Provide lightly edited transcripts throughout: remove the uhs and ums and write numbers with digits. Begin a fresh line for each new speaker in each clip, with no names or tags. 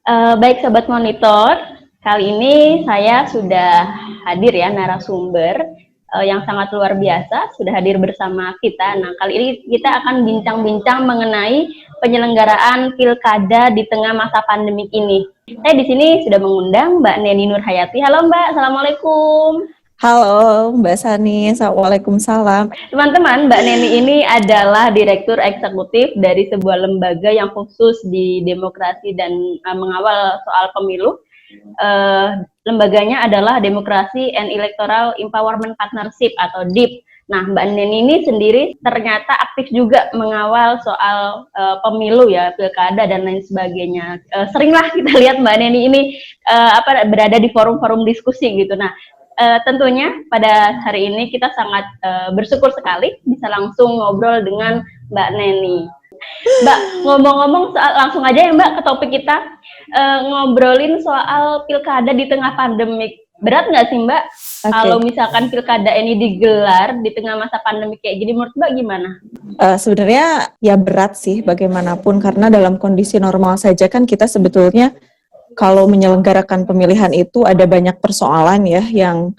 Baik Sobat Monitor, kali ini saya sudah hadir ya narasumber yang sangat luar biasa, sudah hadir bersama kita. Nah, kali ini kita akan bincang-bincang mengenai penyelenggaraan pilkada di tengah masa pandemik ini. Saya di sini sudah mengundang Mbak Neni Nurhayati. Halo Mbak, Assalamualaikum.
Halo Mbak Sani, Waalaikumsalam.
Teman-teman, Mbak Neni ini adalah Direktur Eksekutif dari sebuah lembaga yang khusus di demokrasi dan mengawal soal pemilu. Lembaganya adalah Demokrasi and Electoral Empowerment Partnership atau DEEP. Nah, Mbak Neni ini sendiri ternyata aktif juga mengawal soal pemilu ya, pilkada dan lain sebagainya. Seringlah kita lihat Mbak Neni ini berada di forum-forum diskusi gitu. Nah, tentunya pada hari ini kita sangat bersyukur sekali bisa langsung ngobrol dengan Mbak Neni. Mbak, ngomong-ngomong soal, langsung aja ya Mbak ke topik kita, ngobrolin soal pilkada di tengah pandemik. Berat nggak sih Mbak kalau misalkan pilkada ini digelar di tengah masa pandemi kayak gini, menurut Mbak gimana?
Sebenarnya ya berat sih bagaimanapun, karena dalam kondisi normal saja kan kita sebetulnya kalau menyelenggarakan pemilihan itu ada banyak persoalan ya yang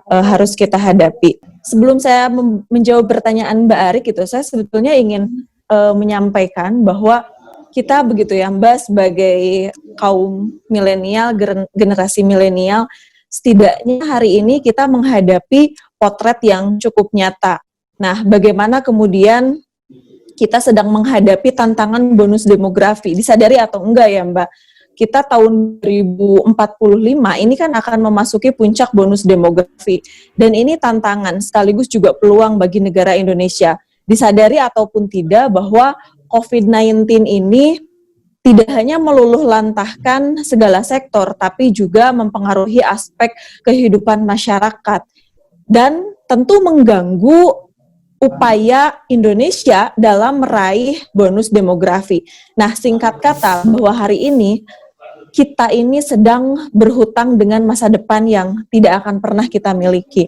harus kita hadapi. Sebelum saya menjawab pertanyaan Mbak Arik itu, saya sebetulnya ingin menyampaikan bahwa kita begitu ya Mbak, sebagai kaum milenial, generasi milenial, setidaknya hari ini kita menghadapi potret yang cukup nyata. Nah, bagaimana kemudian kita sedang menghadapi tantangan bonus demografi, disadari atau enggak ya Mbak? Kita tahun 2045 ini kan akan memasuki puncak bonus demografi. Dan ini tantangan sekaligus juga peluang bagi negara Indonesia. Disadari ataupun tidak bahwa COVID-19 ini tidak hanya meluluh lantahkan segala sektor, tapi juga mempengaruhi aspek kehidupan masyarakat. Dan tentu mengganggu upaya Indonesia dalam meraih bonus demografi. Nah, singkat kata bahwa hari ini kita ini sedang berhutang dengan masa depan yang tidak akan pernah kita miliki.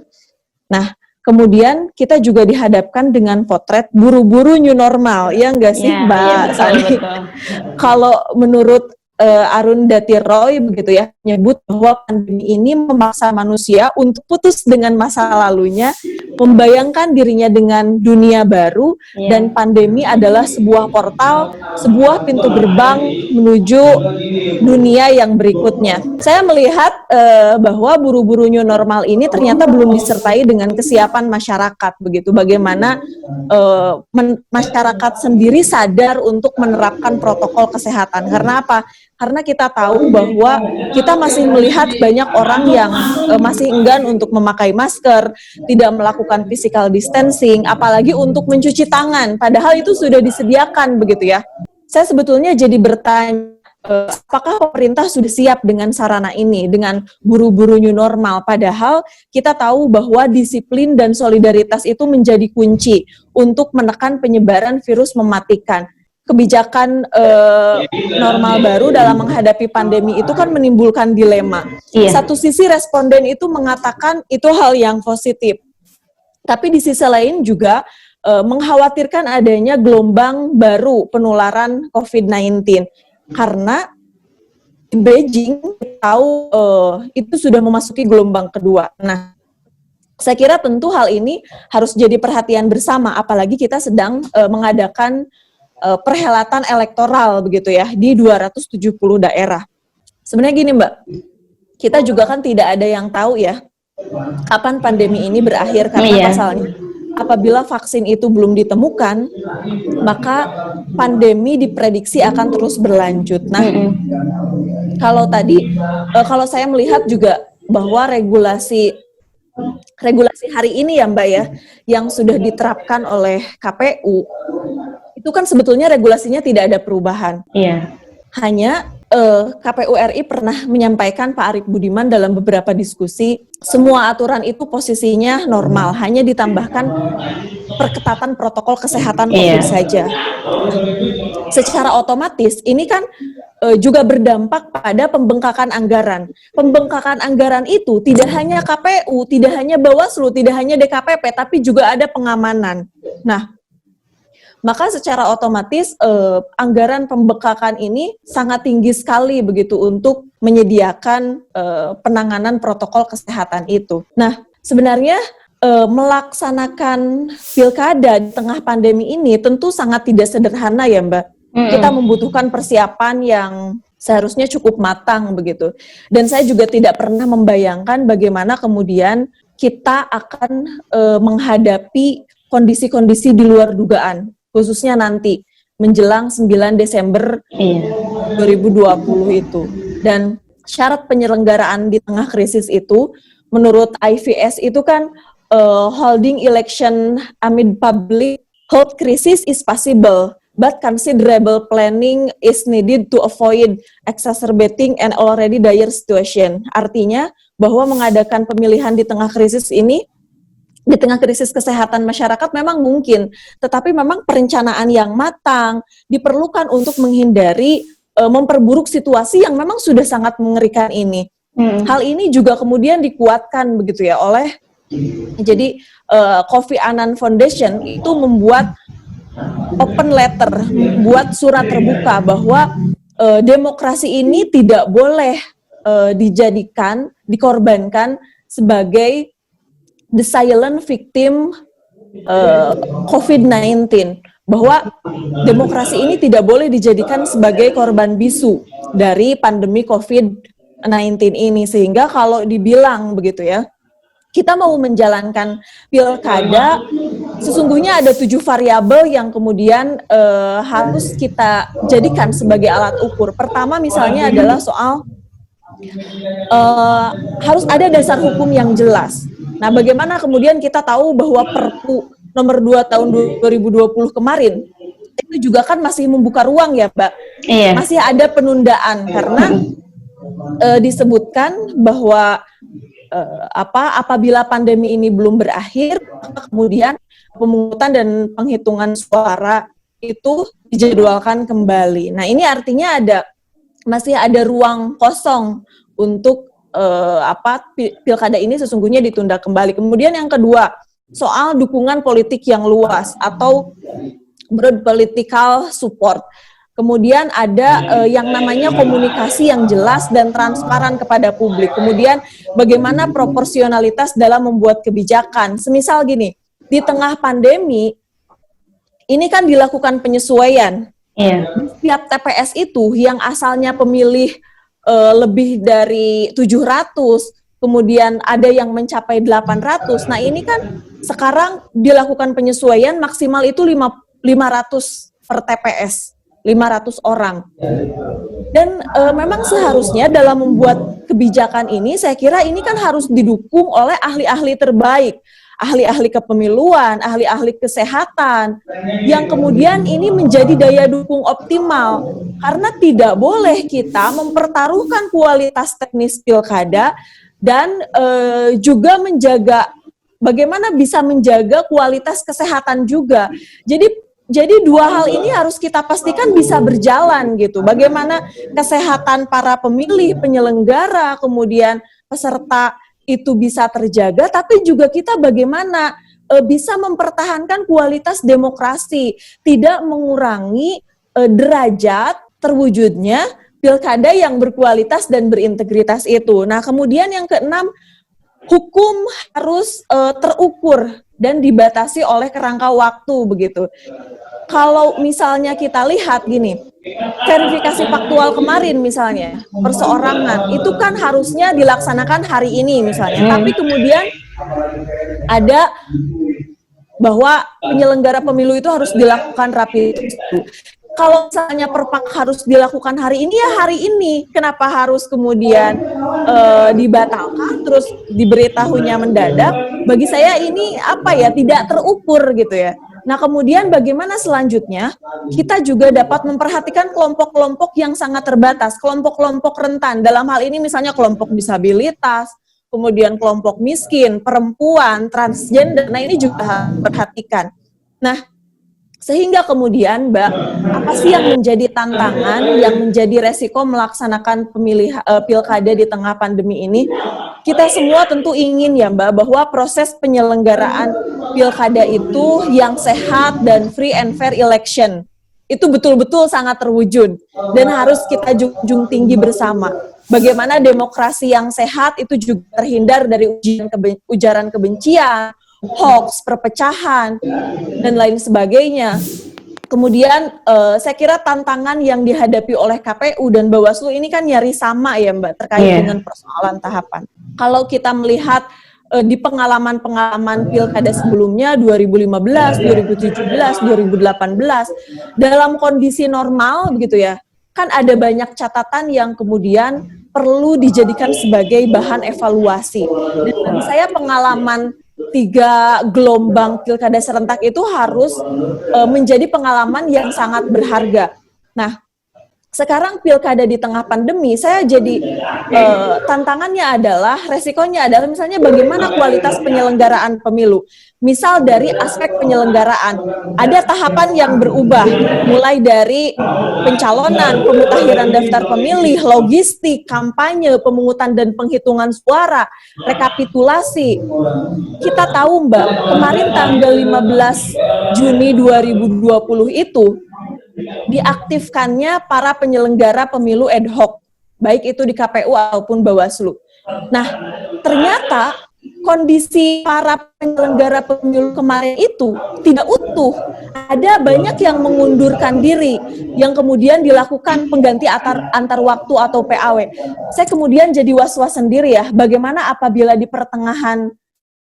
Nah, kemudian kita juga dihadapkan dengan potret buru-buru new normal, ya enggak sih Mbak Sani? Kalau menurut Arundhati Roy begitu ya, menyebut bahwa pandemi ini memaksa manusia untuk putus dengan masa lalunya, membayangkan dirinya dengan dunia baru, dan pandemi adalah sebuah portal, sebuah pintu gerbang menuju dunia yang berikutnya. Saya melihat bahwa buru-buru new normal ini ternyata belum disertai dengan kesiapan masyarakat, begitu. Bagaimana masyarakat sendiri sadar untuk menerapkan protokol kesehatan. Karena apa? Karena kita tahu bahwa kita masih melihat banyak orang yang masih enggan untuk memakai masker, tidak melakukan physical distancing, apalagi untuk mencuci tangan, padahal itu sudah disediakan begitu ya. Saya sebetulnya jadi bertanya, apakah pemerintah sudah siap dengan sarana ini, dengan buru-buru new normal, padahal kita tahu bahwa disiplin dan solidaritas itu menjadi kunci untuk menekan penyebaran virus mematikan. Kebijakan normal baru dalam menghadapi pandemi itu kan menimbulkan dilema. Satu sisi responden itu mengatakan itu hal yang positif, tapi di sisi lain juga mengkhawatirkan adanya gelombang baru penularan COVID-19 karena Beijing tahu itu sudah memasuki gelombang kedua. Nah, saya kira tentu hal ini harus jadi perhatian bersama, apalagi kita sedang mengadakan perhelatan elektoral begitu ya di 270 daerah. Sebenarnya gini Mbak, kita juga kan tidak ada yang tahu ya kapan pandemi ini berakhir, karena pasalnya apabila vaksin itu belum ditemukan, maka pandemi diprediksi akan terus berlanjut. Nah, kalau saya melihat juga bahwa regulasi hari ini ya Mbak ya, yang sudah diterapkan oleh KPU, itu kan sebetulnya regulasinya tidak ada perubahan. Hanya KPU RI pernah menyampaikan, Pak Arief Budiman, dalam beberapa diskusi, semua aturan itu posisinya normal, hanya ditambahkan perketatan protokol kesehatan COVID saja. Nah, secara otomatis ini kan juga berdampak pada pembengkakan anggaran. Pembengkakan anggaran itu tidak hanya KPU, tidak hanya Bawaslu, tidak hanya DKPP, tapi juga ada pengamanan. Nah, maka secara otomatis anggaran pembekakan ini sangat tinggi sekali begitu untuk menyediakan penanganan protokol kesehatan itu. Nah, sebenarnya melaksanakan pilkada di tengah pandemi ini tentu sangat tidak sederhana ya Mbak. Kita membutuhkan persiapan yang seharusnya cukup matang begitu. Dan saya juga tidak pernah membayangkan bagaimana kemudian kita akan menghadapi kondisi-kondisi di luar dugaan, khususnya nanti menjelang 9 Desember 2020 itu. Dan syarat penyelenggaraan di tengah krisis itu, menurut IVS itu kan holding election amid public health crisis is possible, but considerable planning is needed to avoid exacerbating an already dire situation. Artinya bahwa mengadakan pemilihan di tengah krisis ini, di tengah krisis kesehatan masyarakat memang mungkin, tetapi memang perencanaan yang matang diperlukan untuk menghindari memperburuk situasi yang memang sudah sangat mengerikan ini. Hal ini juga kemudian dikuatkan begitu ya oleh jadi Kofi Annan Foundation itu membuat open letter, membuat surat terbuka bahwa demokrasi ini tidak boleh dikorbankan sebagai the silent victim COVID-19, bahwa demokrasi ini tidak boleh dijadikan sebagai korban bisu dari pandemi COVID-19 ini, sehingga kalau dibilang begitu ya, kita mau menjalankan pilkada, sesungguhnya ada 7 variabel yang kemudian harus kita jadikan sebagai alat ukur. Pertama misalnya adalah soal harus ada dasar hukum yang jelas. Nah, bagaimana kemudian kita tahu bahwa Perpu nomor 2 tahun 2020 kemarin itu juga kan masih membuka ruang ya, Mbak? Iya. Masih ada penundaan karena disebutkan bahwa apabila pandemi ini belum berakhir, kemudian pemungutan dan penghitungan suara itu dijadwalkan kembali. Nah, ini artinya masih ada ruang kosong untuk pilkada ini sesungguhnya ditunda kembali. Kemudian yang kedua, soal dukungan politik yang luas atau broad political support. Kemudian ada yang namanya komunikasi yang jelas dan transparan kepada publik. Kemudian bagaimana proporsionalitas dalam membuat kebijakan. Semisal gini, di tengah pandemi, ini kan dilakukan penyesuaian. Di setiap TPS itu yang asalnya pemilih lebih dari 700, kemudian ada yang mencapai 800. Nah ini kan sekarang dilakukan penyesuaian maksimal itu 500 per TPS. 500 orang. Dan memang seharusnya dalam membuat kebijakan ini, saya kira ini kan harus didukung oleh ahli-ahli terbaik, ahli-ahli kepemiluan, ahli-ahli kesehatan, yang kemudian ini menjadi daya dukung optimal. Karena tidak boleh kita mempertaruhkan kualitas teknis pilkada dan juga menjaga, bagaimana bisa menjaga kualitas kesehatan juga. Jadi dua hal ini harus kita pastikan bisa berjalan gitu. Bagaimana kesehatan para pemilih, penyelenggara, kemudian peserta itu bisa terjaga, tapi juga kita bagaimana bisa mempertahankan kualitas demokrasi, tidak mengurangi derajat terwujudnya pilkada yang berkualitas dan berintegritas itu. Nah, kemudian yang keenam, hukum harus terukur dan dibatasi oleh kerangka waktu begitu. Kalau misalnya kita lihat gini, verifikasi faktual kemarin misalnya, perseorangan, itu kan harusnya dilaksanakan hari ini misalnya, tapi kemudian ada bahwa penyelenggara pemilu itu harus dilakukan rapid test. Kalau misalnya perpak harus dilakukan hari ini, ya hari ini. Kenapa harus kemudian dibatalkan, terus diberitahunya mendadak? Bagi saya ini tidak terukur gitu ya. Nah kemudian bagaimana selanjutnya kita juga dapat memperhatikan kelompok-kelompok yang sangat terbatas, kelompok-kelompok rentan. Dalam hal ini misalnya kelompok disabilitas, kemudian kelompok miskin, perempuan, transgender. Nah ini juga harus diperhatikan. Nah Sehingga kemudian, Mbak, apa sih yang menjadi tantangan, yang menjadi resiko melaksanakan pilkada di tengah pandemi ini? Kita semua tentu ingin ya, Mbak, bahwa proses penyelenggaraan pilkada itu yang sehat dan free and fair election itu betul-betul sangat terwujud dan harus kita junjung tinggi bersama. Bagaimana demokrasi yang sehat itu juga terhindar dari ujaran kebencian, hoax, perpecahan, dan lain sebagainya. Kemudian saya kira tantangan yang dihadapi oleh KPU dan Bawaslu ini kan nyaris sama ya Mbak, terkait dengan persoalan tahapan. Kalau kita melihat di pengalaman-pengalaman pilkada sebelumnya 2015, 2017, 2018 dalam kondisi normal begitu ya, kan ada banyak catatan yang kemudian perlu dijadikan sebagai bahan evaluasi. Dan bagi saya pengalaman 3 gelombang pilkada serentak itu harus menjadi pengalaman yang sangat berharga. Nah, sekarang pilkada di tengah pandemi, saya jadi tantangannya adalah, resikonya adalah misalnya bagaimana kualitas penyelenggaraan pemilu. Misal dari aspek penyelenggaraan, ada tahapan yang berubah, mulai dari pencalonan, pemutahiran daftar pemilih, logistik, kampanye, pemungutan dan penghitungan suara, rekapitulasi. Kita tahu Mbak, kemarin tanggal 15 Juni 2020 itu, diaktifkannya para penyelenggara pemilu ad hoc, baik itu di KPU ataupun Bawaslu. Nah, ternyata kondisi para penyelenggara pemilu kemarin itu tidak utuh. Ada banyak yang mengundurkan diri, yang kemudian dilakukan pengganti antar waktu atau PAW. Saya kemudian jadi was-was sendiri ya, bagaimana apabila di pertengahan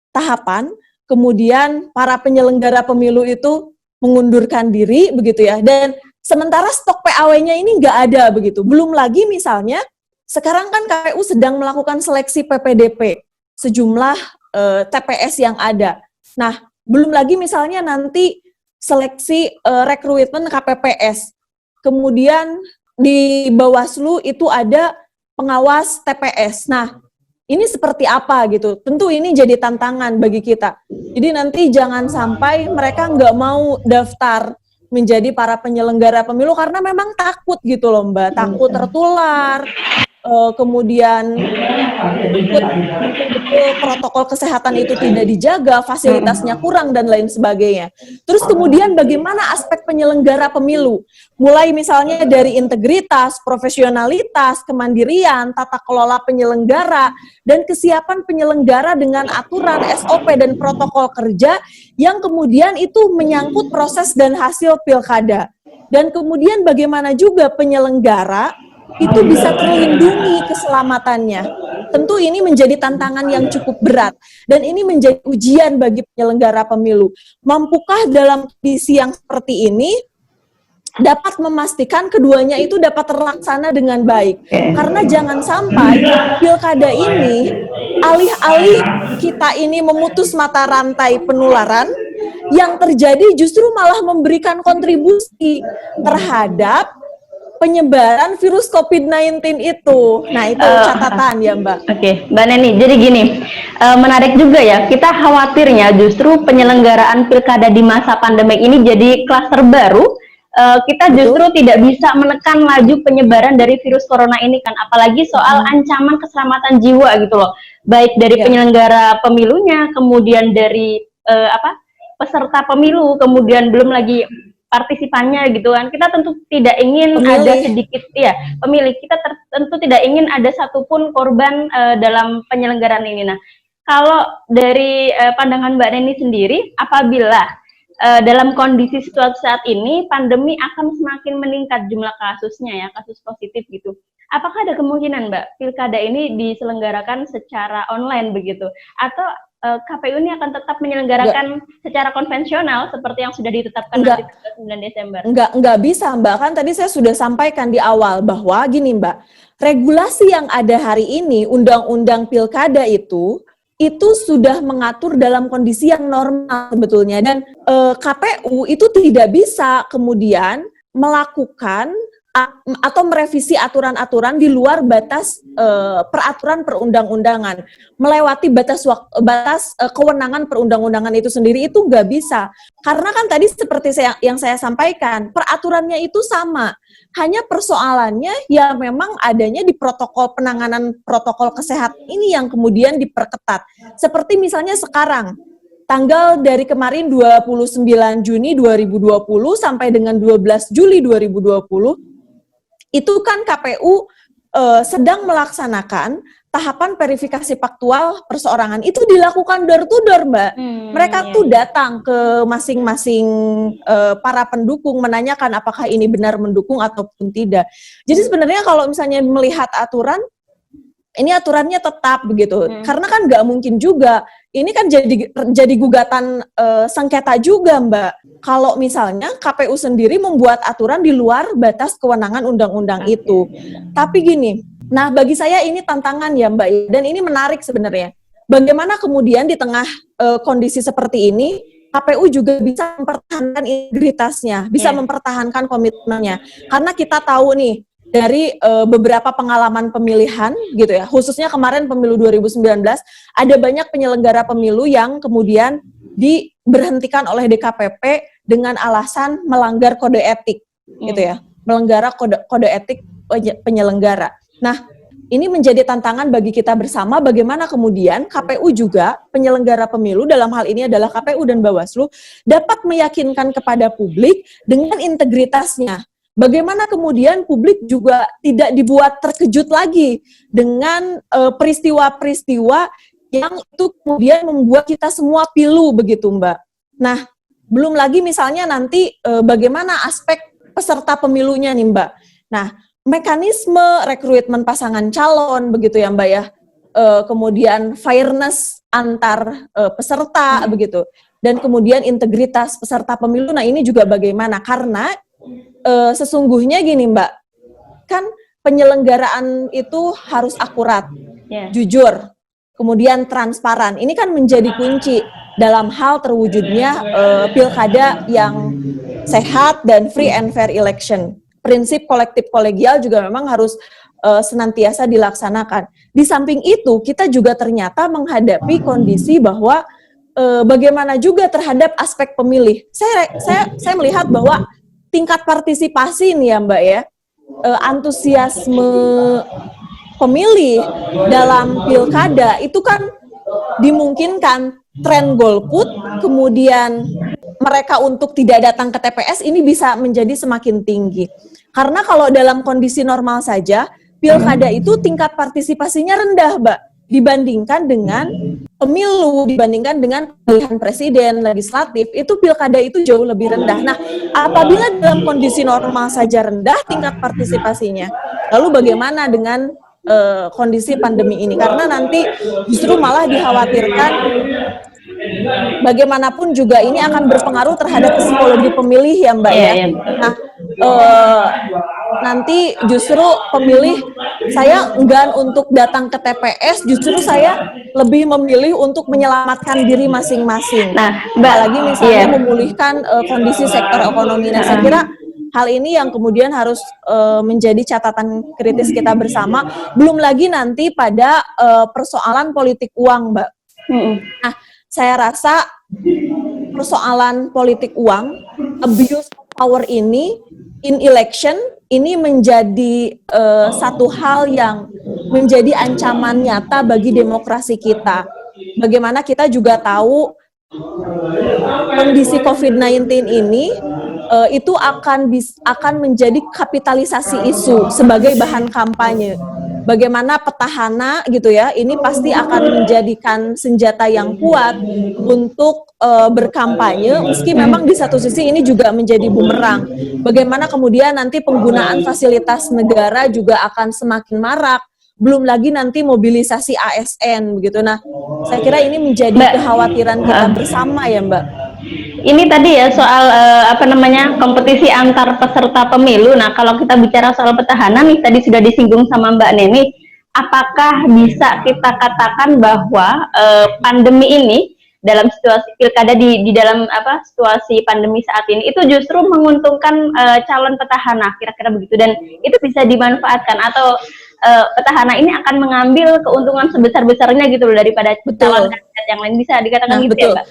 tahapan, kemudian para penyelenggara pemilu itu mengundurkan diri begitu ya, dan sementara stok PAW-nya ini nggak ada begitu. Belum lagi misalnya sekarang kan KPU sedang melakukan seleksi PPDP sejumlah TPS yang ada. Nah, belum lagi misalnya nanti seleksi rekrutmen KPPS. Kemudian di Bawaslu itu ada pengawas TPS. Nah, ini seperti apa gitu? Tentu ini jadi tantangan bagi kita. Jadi nanti jangan sampai mereka nggak mau daftar menjadi para penyelenggara pemilu karena memang takut gitu loh Mbak, takut tertular, kemudian betul-betul protokol kesehatan itu tidak dijaga, fasilitasnya kurang dan lain sebagainya. Terus kemudian bagaimana aspek penyelenggara pemilu? Mulai misalnya dari integritas, profesionalitas, kemandirian, tata kelola penyelenggara, dan kesiapan penyelenggara dengan aturan, SOP, dan protokol kerja yang kemudian itu menyangkut proses dan hasil pilkada. Dan kemudian bagaimana juga penyelenggara itu bisa terlindungi keselamatannya. Tentu ini menjadi tantangan yang cukup berat. Dan ini menjadi ujian bagi penyelenggara pemilu. Mampukah dalam kondisi yang seperti ini dapat memastikan keduanya itu dapat terlaksana dengan baik. Karena jangan sampai pilkada ini, alih-alih kita ini memutus mata rantai penularan, yang terjadi justru malah memberikan kontribusi terhadap penyebaran virus COVID-19 itu. Nah, itu catatan ya Mbak.
Oke, Mbak Neni, jadi gini, menarik juga ya, kita khawatirnya justru penyelenggaraan pilkada di masa pandemi ini jadi klaster baru. Kita justru tidak bisa menekan laju penyebaran dari virus corona ini kan, apalagi soal ancaman keselamatan jiwa gitu loh, baik dari penyelenggara pemilunya, kemudian dari peserta pemilu, kemudian belum lagi partisipannya gitu kan. Kita tentu tidak ingin ada sedikit pemilih, kita tentu tidak ingin ada satupun korban dalam penyelenggaraan ini. Nah, kalau dari pandangan Mbak Neni sendiri, apabila dalam kondisi situasi saat ini pandemi akan semakin meningkat jumlah kasusnya ya, kasus positif gitu, apakah ada kemungkinan Mbak pilkada ini diselenggarakan secara online begitu, atau KPU ini akan tetap menyelenggarakan secara konvensional seperti yang sudah ditetapkan nanti 9 Desember?
Enggak bisa Mbak, kan tadi saya sudah sampaikan di awal bahwa gini Mbak, regulasi yang ada hari ini, undang-undang pilkada itu sudah mengatur dalam kondisi yang normal sebetulnya, dan KPU itu tidak bisa kemudian melakukan atau merevisi aturan-aturan di luar batas peraturan perundang-undangan, melewati batas kewenangan perundang-undangan itu sendiri itu nggak bisa. Karena kan tadi seperti yang saya sampaikan, peraturannya itu sama, hanya persoalannya ya memang adanya di protokol penanganan protokol kesehatan ini yang kemudian diperketat. Seperti misalnya sekarang, tanggal dari kemarin 29 Juni 2020 sampai dengan 12 Juli 2020, itu kan KPU sedang melaksanakan tahapan verifikasi faktual perseorangan. Itu dilakukan door to door, Mbak. Mereka tuh datang ke masing-masing para pendukung menanyakan apakah ini benar mendukung ataupun tidak. Jadi sebenarnya kalau misalnya melihat aturan, ini aturannya tetap begitu. Karena kan nggak mungkin juga. Ini kan jadi gugatan sengketa juga, Mbak. Kalau misalnya KPU sendiri membuat aturan di luar batas kewenangan undang-undang itu. Tapi gini, nah bagi saya ini tantangan ya, Mbak. Dan ini menarik sebenarnya. Bagaimana kemudian di tengah kondisi seperti ini, KPU juga bisa mempertahankan integritasnya, bisa mempertahankan komitmennya. Karena kita tahu nih, dari beberapa pengalaman pemilihan gitu ya, khususnya kemarin pemilu 2019, ada banyak penyelenggara pemilu yang kemudian diberhentikan oleh DKPP dengan alasan melanggar kode etik gitu ya, melanggar kode etik penyelenggara. Nah, ini menjadi tantangan bagi kita bersama bagaimana kemudian KPU juga, penyelenggara pemilu dalam hal ini adalah KPU dan Bawaslu, dapat meyakinkan kepada publik dengan integritasnya. Bagaimana kemudian publik juga tidak dibuat terkejut lagi dengan peristiwa-peristiwa yang itu kemudian membuat kita semua pilu begitu, Mbak. Nah, belum lagi misalnya nanti bagaimana aspek peserta pemilunya nih, Mbak. Nah, mekanisme rekrutmen pasangan calon begitu ya, Mbak ya. Kemudian fairness antar peserta begitu. Dan kemudian integritas peserta pemilu. Nah, ini juga bagaimana? Karena sesungguhnya gini, Mbak, kan penyelenggaraan itu harus akurat, jujur, kemudian transparan. Ini kan menjadi kunci dalam hal terwujudnya pilkada yang sehat dan free and fair election. Prinsip kolektif kolegial juga memang harus senantiasa dilaksanakan. Di samping itu, kita juga ternyata menghadapi kondisi bahwa bagaimana juga terhadap aspek pemilih. Saya melihat bahwa tingkat partisipasi nih ya, Mbak ya, antusiasme pemilih dalam pilkada itu kan dimungkinkan tren golput, kemudian mereka untuk tidak datang ke TPS ini bisa menjadi semakin tinggi. Karena kalau dalam kondisi normal saja, pilkada itu tingkat partisipasinya rendah, Mbak, dibandingkan dengan pemilu, dibandingkan dengan pemilihan presiden, legislatif, itu pilkada itu jauh lebih rendah. Nah, apabila dalam kondisi normal saja rendah tingkat partisipasinya, lalu bagaimana dengan kondisi pandemi ini? Karena nanti justru malah dikhawatirkan bagaimanapun juga ini akan berpengaruh terhadap psikologi pemilih ya, Mbak ya. Nah, nanti justru pemilih saya enggan untuk datang ke TPS, justru saya lebih memilih untuk menyelamatkan diri masing-masing.
Nah, Mbak,
lagi misalnya memulihkan kondisi sektor ekonomi. Nah, saya kira hal ini yang kemudian harus menjadi catatan kritis kita bersama. Belum lagi nanti pada persoalan politik uang, Mbak. Nah, saya rasa persoalan politik uang, abuse of power ini in election ini menjadi satu hal yang menjadi ancaman nyata bagi demokrasi kita. Bagaimana kita juga tahu kondisi COVID-19 ini itu akan menjadi kapitalisasi isu sebagai bahan kampanye. Bagaimana petahana gitu ya, ini pasti akan menjadikan senjata yang kuat untuk berkampanye, meski memang di satu sisi ini juga menjadi bumerang. Bagaimana kemudian nanti penggunaan fasilitas negara juga akan semakin marak, belum lagi nanti mobilisasi ASN begitu. Nah, saya kira ini menjadi kekhawatiran kita bersama ya, Mbak.
Ini tadi ya soal kompetisi antar peserta pemilu. Nah, kalau kita bicara soal petahana nih, tadi sudah disinggung sama Mbak Neni, apakah bisa kita katakan bahwa pandemi ini dalam situasi pilkada di dalam situasi pandemi saat ini itu justru menguntungkan calon petahana, kira-kira begitu, dan itu bisa dimanfaatkan atau petahana ini akan mengambil keuntungan sebesar-besarnya gitu loh daripada calon kandidat yang lain, bisa dikatakan gitu
betul.
ya, Mbak?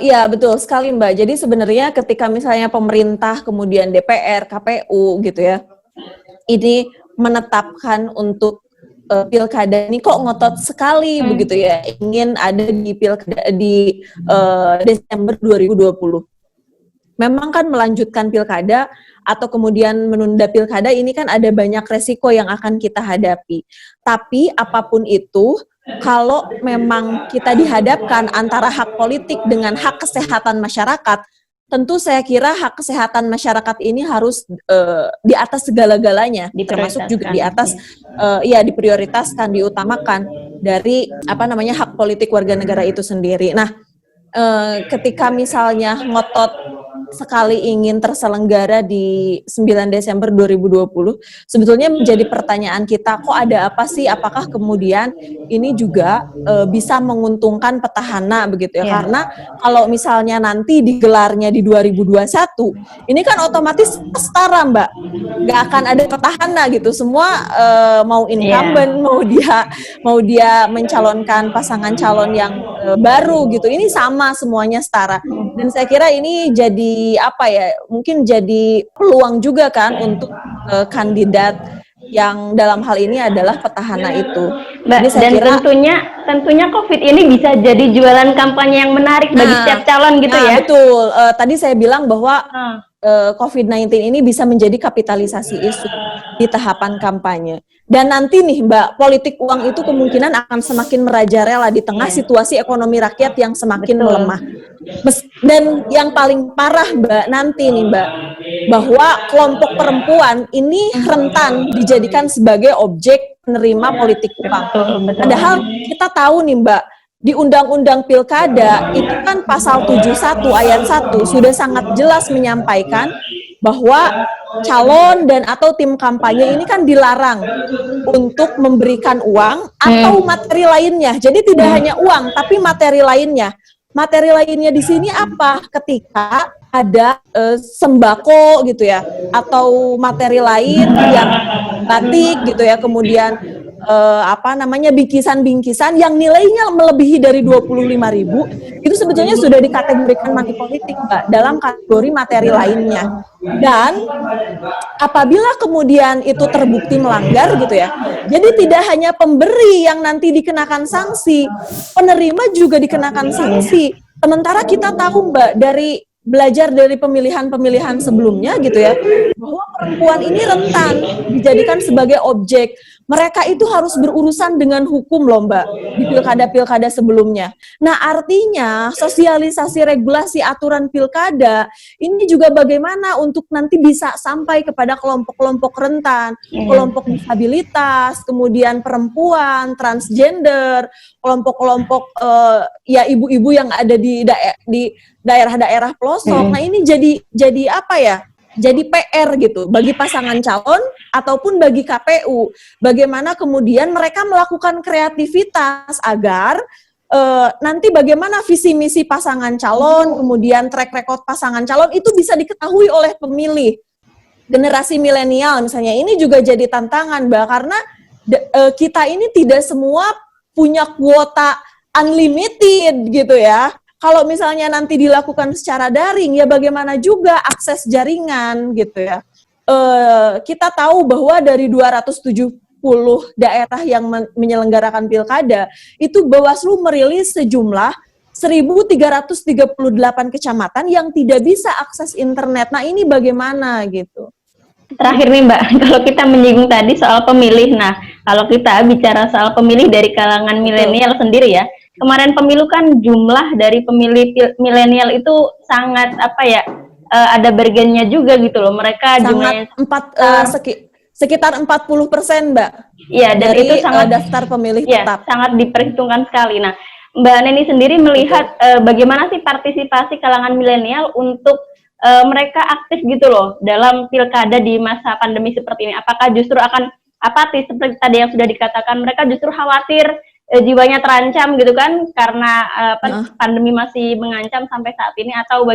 Iya betul sekali Mbak. Jadi sebenarnya ketika misalnya pemerintah kemudian DPR, KPU gitu ya, ini menetapkan untuk pilkada ini kok ngotot sekali begitu ya, ingin ada di pilkada di Desember 2020. Memang kan melanjutkan pilkada atau kemudian menunda pilkada ini kan ada banyak resiko yang akan kita hadapi. Tapi apapun itu, kalau memang kita dihadapkan antara hak politik dengan hak kesehatan masyarakat, tentu saya kira hak kesehatan masyarakat ini harus di atas segala-galanya, termasuk juga di atas diprioritaskan, diutamakan dari hak politik warga negara itu sendiri. Nah, ketika misalnya ngotot sekali ingin terselenggara di 9 Desember 2020, sebetulnya menjadi pertanyaan kita, kok ada apa sih? Apakah kemudian ini juga bisa menguntungkan petahana begitu ya? Karena kalau misalnya nanti digelarnya di 2021, ini kan otomatis setara Mbak, nggak akan ada petahana gitu. Semua mau incumbent, mau dia mencalonkan pasangan calon yang baru gitu. Ini sama semuanya setara. Dan saya kira ini jadi mungkin jadi peluang juga kan untuk kandidat yang dalam hal ini adalah petahana itu.
Mbak,
jadi saya
dan
kira
tentunya COVID ini bisa jadi jualan kampanye yang menarik bagi setiap calon gitu ya.
Betul. Tadi saya bilang bahwa COVID-19 ini bisa menjadi kapitalisasi isu di tahapan kampanye. Dan nanti nih Mbak, politik uang itu kemungkinan akan semakin merajalela di tengah situasi ekonomi rakyat yang semakin melemah. Dan yang paling parah Mbak, nanti nih Mbak, bahwa kelompok perempuan ini rentan dijadikan sebagai objek penerima politik uang. Padahal kita tahu nih Mbak, di Undang-Undang Pilkada itu kan pasal 71 ayat 1 sudah sangat jelas menyampaikan bahwa calon dan atau tim kampanye ini kan dilarang untuk memberikan uang atau materi lainnya. Jadi tidak hanya uang tapi materi lainnya. Materi lainnya di sini apa? Ketika ada sembako gitu ya, atau materi lain yang batik gitu ya, kemudian bingkisan-bingkisan yang nilainya melebihi dari 25.000, itu sebetulnya sudah dikategorikan money politik Mbak, dalam kategori materi lainnya. Dan apabila kemudian itu terbukti melanggar gitu ya, jadi tidak hanya pemberi yang nanti dikenakan sanksi, penerima juga dikenakan sanksi. Sementara kita tahu Mbak, belajar dari pemilihan-pemilihan sebelumnya gitu ya, bahwa perempuan ini rentan dijadikan sebagai objek. Mereka itu harus berurusan dengan hukum loh Mbak, di pilkada-pilkada sebelumnya. Nah artinya sosialisasi regulasi aturan pilkada ini juga bagaimana untuk nanti bisa sampai kepada kelompok-kelompok rentan, kelompok disabilitas, kemudian perempuan, transgender, kelompok-kelompok ibu-ibu yang ada di daerah-daerah pelosok. Nah ini jadi apa ya? Jadi PR gitu bagi pasangan calon ataupun bagi KPU. Bagaimana kemudian mereka melakukan kreativitas agar nanti bagaimana visi misi pasangan calon, kemudian track record pasangan calon itu bisa diketahui oleh pemilih. Generasi milenial misalnya ini juga jadi tantangan Mbak, karena kita ini tidak semua punya kuota unlimited gitu ya. Kalau misalnya nanti dilakukan secara daring, ya bagaimana juga akses jaringan gitu ya. Kita tahu bahwa dari 270 daerah yang menyelenggarakan pilkada, itu Bawaslu merilis sejumlah 1.338 kecamatan yang tidak bisa akses internet. Nah ini bagaimana gitu.
Terakhir nih Mbak, kalau kita menyinggung tadi soal pemilih, nah kalau kita bicara soal pemilih dari kalangan milenial sendiri ya, kemarin pemilu kan jumlah dari pemilih milenial itu sangat ada bergennya juga gitu loh. Mereka
sangat sekitar 40% Mbak.
Iya, dan
dari
itu sangat
daftar pemilih tetap.
Sangat diperhitungkan sekali. Nah, Mbak Neni sendiri melihat bagaimana sih partisipasi kalangan milenial untuk mereka aktif gitu loh dalam pilkada di masa pandemi seperti ini. Apakah justru akan apatis seperti tadi yang sudah dikatakan, mereka justru khawatir jiwanya terancam gitu kan karena pandemi masih mengancam sampai saat ini, atau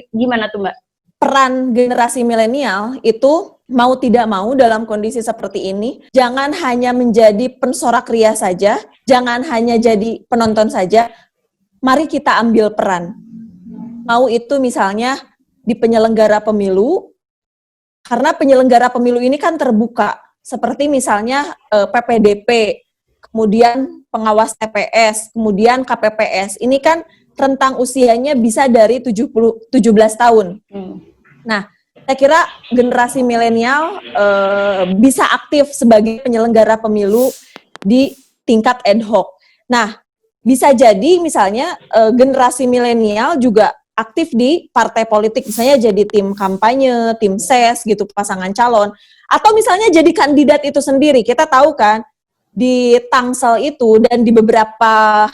gimana tuh Mbak?
Peran generasi milenial itu mau tidak mau dalam kondisi seperti ini, jangan hanya menjadi pensorak ria saja, jangan hanya jadi penonton saja, mari kita ambil peran. Mau itu misalnya di penyelenggara pemilu, karena penyelenggara pemilu ini kan terbuka, seperti misalnya PPDP, kemudian pengawas TPS, kemudian KPPS, ini kan rentang usianya bisa dari 17 tahun. Nah, saya kira generasi milenial bisa aktif sebagai penyelenggara pemilu di tingkat ad hoc. Nah, bisa jadi misalnya generasi milenial juga aktif di partai politik, misalnya jadi tim kampanye, tim ses gitu, pasangan calon, atau misalnya jadi kandidat itu sendiri. Kita tahu kan di Tangsel itu dan di beberapa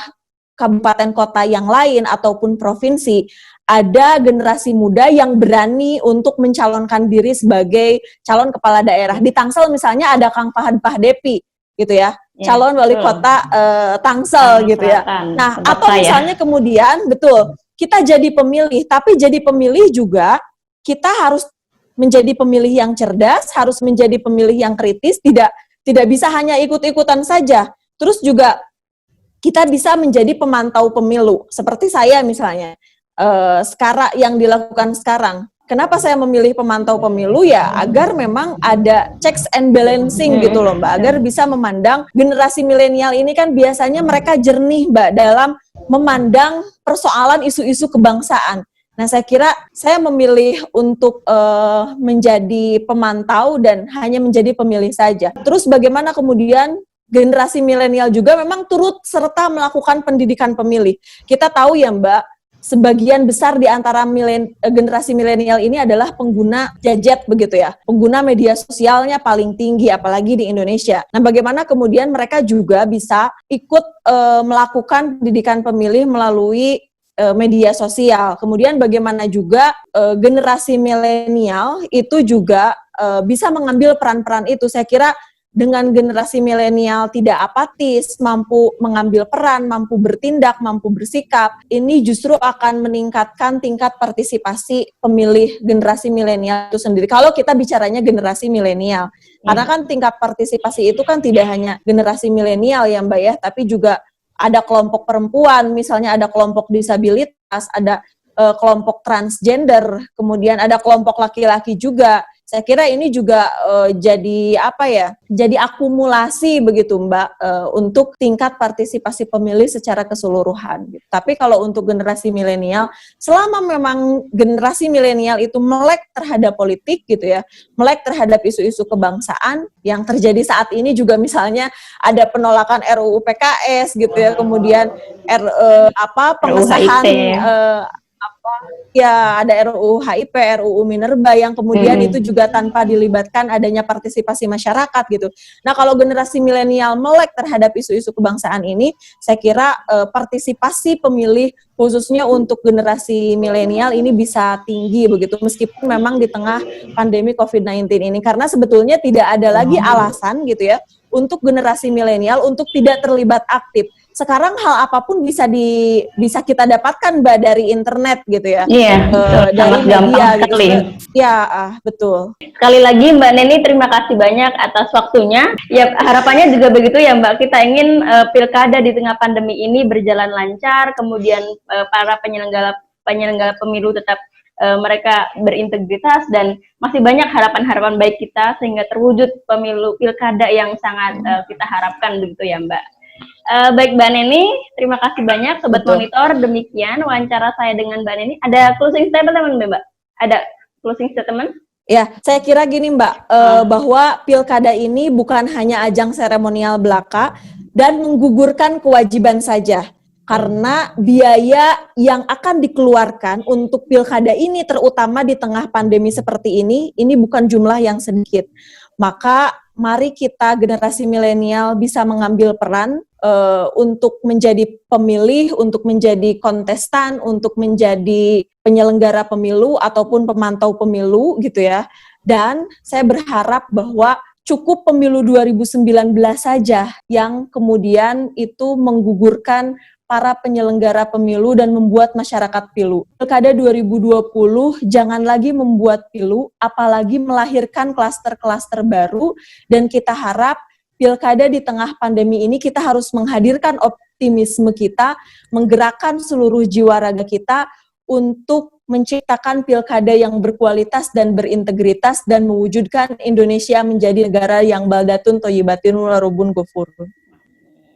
kabupaten kota yang lain ataupun provinsi, ada generasi muda yang berani untuk mencalonkan diri sebagai calon kepala daerah. Di Tangsel misalnya ada Kang Fahad Pahdepi gitu ya, calon wali kota Tangsel gitu ya. Nah, atau misalnya kemudian betul, kita jadi pemilih, tapi jadi pemilih juga kita harus menjadi pemilih yang cerdas, harus menjadi pemilih yang kritis, tidak bisa hanya ikut-ikutan saja. Terus juga kita bisa menjadi pemantau pemilu, seperti saya misalnya. Sekarang yang dilakukan sekarang. Kenapa saya memilih pemantau pemilu ya agar memang ada checks and balancing gitu loh Mbak, agar bisa memandang generasi milenial ini kan biasanya mereka jernih Mbak dalam memandang persoalan isu-isu kebangsaan. Nah saya kira saya memilih untuk menjadi pemantau dan hanya menjadi pemilih saja. Terus bagaimana kemudian generasi milenial juga memang turut serta melakukan pendidikan pemilih. Kita tahu ya Mbak, sebagian besar di antara generasi milenial ini adalah pengguna gadget begitu ya. Pengguna media sosialnya paling tinggi apalagi di Indonesia. Nah, bagaimana kemudian mereka juga bisa ikut melakukan pendidikan pemilih melalui media sosial. Kemudian bagaimana juga generasi milenial itu juga bisa mengambil peran-peran itu. Saya kira dengan generasi milenial tidak apatis, mampu mengambil peran, mampu bertindak, mampu bersikap, ini justru akan meningkatkan tingkat partisipasi pemilih generasi milenial itu sendiri. Kalau kita bicaranya generasi milenial, karena kan tingkat partisipasi itu kan tidak hanya generasi milenial ya Mbak ya, tapi juga ada kelompok perempuan, misalnya ada kelompok disabilitas, ada kelompok transgender, kemudian ada kelompok laki-laki juga. Saya kira ini juga jadi apa ya? Jadi akumulasi begitu Mbak untuk tingkat partisipasi pemilih secara keseluruhan. Gitu. Tapi kalau untuk generasi milenial, selama memang generasi milenial itu melek terhadap politik gitu ya, melek terhadap isu-isu kebangsaan yang terjadi saat ini juga misalnya ada penolakan RUU PKS gitu ya, kemudian pengesahan ya ada RUU HIP, RUU Minerba yang kemudian itu juga tanpa dilibatkan adanya partisipasi masyarakat gitu. Nah kalau generasi milenial melek terhadap isu-isu kebangsaan ini, saya kira partisipasi pemilih khususnya untuk generasi milenial ini bisa tinggi begitu, meskipun memang di tengah pandemi COVID-19 ini, karena sebetulnya tidak ada lagi alasan gitu ya untuk generasi milenial untuk tidak terlibat aktif. Sekarang hal apapun bisa kita dapatkan Mbak dari internet gitu ya.
Iya,
dari media gitu. Ya, betul.
Sekali lagi Mbak Neni terima kasih banyak atas waktunya. Ya harapannya juga begitu ya Mbak. Kita ingin pilkada di tengah pandemi ini berjalan lancar, kemudian para penyelenggara pemilu tetap mereka berintegritas, dan masih banyak harapan-harapan baik kita sehingga terwujud pemilu pilkada yang sangat kita harapkan begitu ya Mbak. Baik Mbak Neni, terima kasih banyak Sobat Monitor. Demikian wawancara saya dengan Mbak Neni. Ada closing statement Mbak? Ada closing statement?
Ya, saya kira gini Mbak, bahwa pilkada ini bukan hanya ajang seremonial belaka dan menggugurkan kewajiban saja. Karena biaya yang akan dikeluarkan untuk pilkada ini, terutama di tengah pandemi seperti ini bukan jumlah yang sedikit. Maka mari kita generasi milenial bisa mengambil peran untuk menjadi pemilih, untuk menjadi kontestan, untuk menjadi penyelenggara pemilu ataupun pemantau pemilu gitu ya. Dan saya berharap bahwa cukup pemilu 2019 saja yang kemudian itu menggugurkan para penyelenggara pemilu dan membuat masyarakat pilu. Pilkada 2020 jangan lagi membuat pilu, apalagi melahirkan klaster-klaster baru, dan kita harap pilkada di tengah pandemi ini kita harus menghadirkan optimisme kita, menggerakkan seluruh jiwa raga kita untuk menciptakan pilkada yang berkualitas dan berintegritas dan mewujudkan Indonesia menjadi negara yang baldatun thayyibatun warabun ghafurun.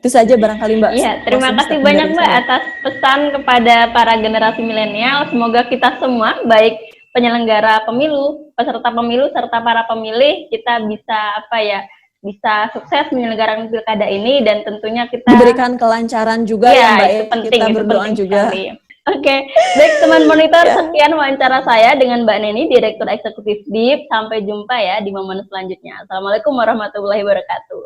Itu saja barangkali Mbak.
Iya, terima kasih banyak Mbak atas pesan kepada para generasi milenial. Semoga kita semua, baik penyelenggara pemilu, peserta pemilu, serta para pemilih, kita bisa sukses menyelenggarakan pilkada ini, dan tentunya kita
diberikan kelancaran juga ya Mbak.
Itu penting,
kita berdoa juga.
Oke, baik teman monitor, sekian wawancara saya dengan Mbak Neni, Direktur Eksekutif DIP. Sampai jumpa ya di momen selanjutnya. Assalamualaikum warahmatullahi wabarakatuh.